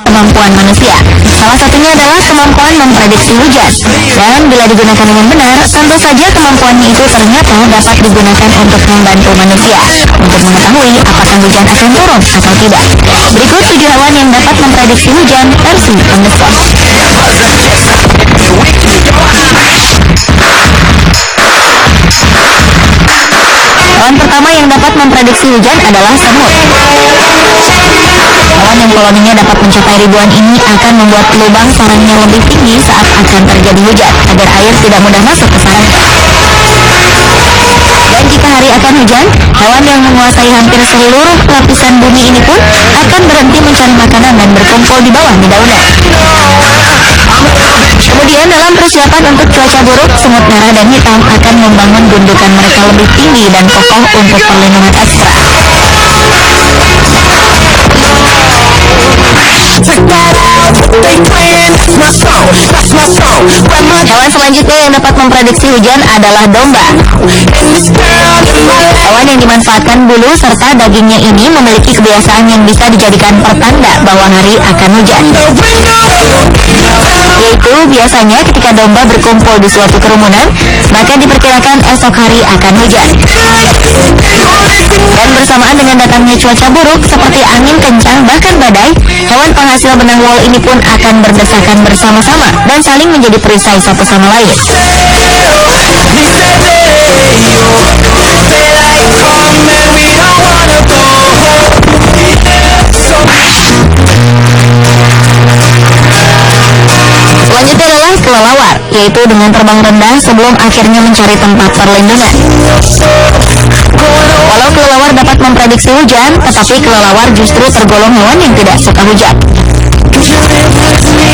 kemampuan manusia. Salah satunya adalah kemampuan memprediksi hujan. Dan bila digunakan dengan benar, tentu saja kemampuannya itu ternyata dapat digunakan untuk membantu manusia untuk mengetahui apakah hujan akan turun atau tidak. Berikut 7 hewan yang dapat memprediksi hujan versi On The Spot. Hewan pertama yang dapat memprediksi hujan adalah semut. Hewan yang koloninya dapat mencapai ribuan ini akan membuat lubang sarangnya lebih tinggi saat akan terjadi hujan, agar air tidak mudah masuk ke sarang. Dan jika hari akan hujan, hewan yang menguasai hampir seluruh lapisan bumi ini pun akan berhenti mencari makanan dan berkumpul di bawah dedaunan. Kemudian dalam persiapan untuk cuaca buruk, semut merah dan hitam akan membangun gundukan mereka lebih tinggi dan kokoh untuk perlindungan ekstra. Hewan selanjutnya yang dapat memprediksi hujan adalah domba. Hewan yang dimanfaatkan bulu serta dagingnya ini memiliki kebiasaan yang bisa dijadikan pertanda bahwa hari akan hujan. Yaitu biasanya ketika domba berkumpul di suatu kerumunan, maka diperkirakan esok hari akan hujan. Dan bersamaan dengan datangnya cuaca buruk seperti angin kencang bahkan badai, hewan penghasil benang wol ini pun akan berdesakan bersama-sama dan saling menjadi perisai satu sama lain. Selanjutnya adalah kelelawar, yaitu dengan terbang rendah sebelum akhirnya mencari tempat perlindungan. Walau kelelawar dapat memprediksi hujan, tetapi kelelawar justru tergolong hewan yang tidak suka hujan.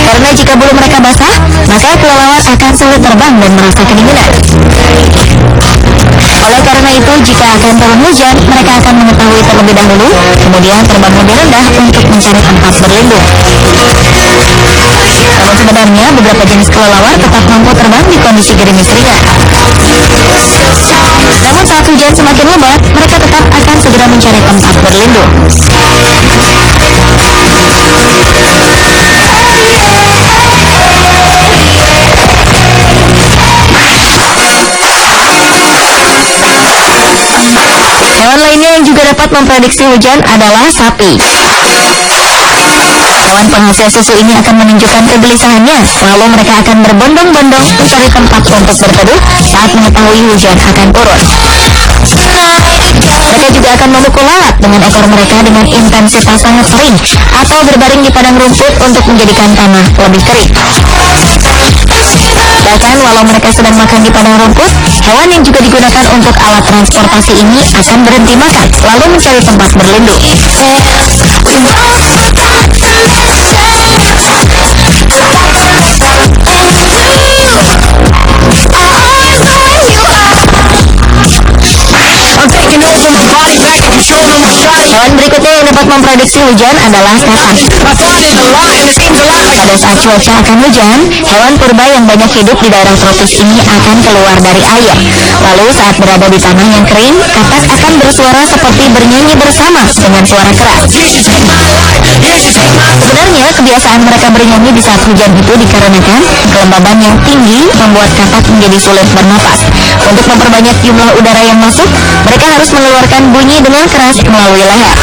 Karena jika bulu mereka basah, maka kelelawar akan sulit terbang dan merasa kedinginan. Oleh karena itu, jika akan turun hujan, mereka akan mengetahui terlebih dahulu, kemudian terbang lebih rendah untuk mencari tempat berlindung. Namun sebenarnya beberapa jenis kelelawar tetap mampu terbang di kondisi gerimis ringan. Namun saat hujan semakin lebat, mereka tetap akan segera mencari tempat berlindung. Hewan lainnya yang juga dapat memprediksi hujan adalah sapi. Hewan penghasil susu ini akan menunjukkan kegelisahannya, lalu mereka akan berbondong-bondong mencari tempat untuk berteduh saat mengetahui hujan akan turun. Mereka juga akan memukul lalat dengan ekor mereka dengan intensitas sangat sering, atau berbaring di padang rumput untuk menjadikan tanah lebih kering. Bahkan walau mereka sedang makan di padang rumput, hewan yang juga digunakan untuk alat transportasi ini akan berhenti makan, lalu mencari tempat berlindung. Hewan berikutnya yang dapat memprediksi hujan adalah setan. Pada saat cuaca akan hujan, hewan purba yang banyak hidup di daerah tropis ini akan keluar dari air. Lalu saat berada di tanah yang kering, katak akan bersuara seperti bernyanyi bersama dengan suara keras. Sebenarnya kebiasaan mereka bernyanyi di saat hujan itu dikarenakan kelembaban yang tinggi membuat katak menjadi sulit bernapas. Untuk memperbanyak jumlah udara yang masuk, mereka harus mengeluarkan bunyi dengan keras melalui leher.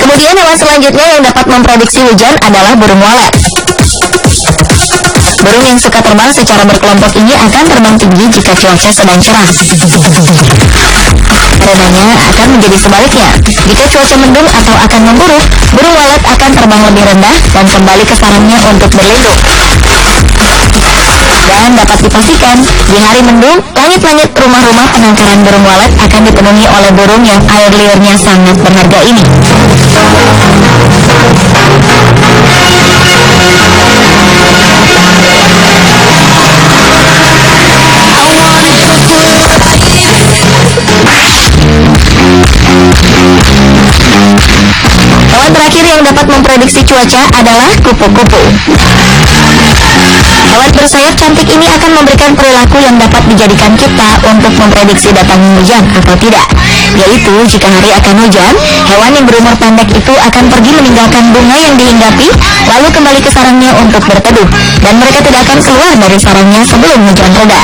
Kemudian hewan selanjutnya yang dapat memprediksi hujan adalah burung walet. Burung yang suka terbang secara berkelompok ini akan terbang tinggi jika cuaca sedang cerah. Karenanya akan menjadi sebaliknya. Jika cuaca mendung atau akan memburuk, burung walet akan terbang lebih rendah dan kembali ke sarangnya untuk berlindung. Dan dapat dipastikan, di hari mendung, langit-langit rumah-rumah penangkaran burung walet akan dipenuhi oleh burung yang air liurnya sangat berharga ini. Hewan terakhir yang dapat memprediksi cuaca adalah kupu-kupu. Hewan bersayap cantik ini akan memberikan perilaku yang dapat dijadikan kita untuk memprediksi datangnya hujan atau tidak. Yaitu jika hari akan hujan, hewan yang berumur pendek itu akan pergi meninggalkan bunga yang dihinggapi, lalu kembali ke sarangnya untuk berteduh, dan mereka tidak akan keluar dari sarangnya sebelum hujan reda.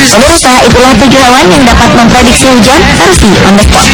Pemirsa, itulah 7 hewan yang dapat memprediksi hujan versi on the spot.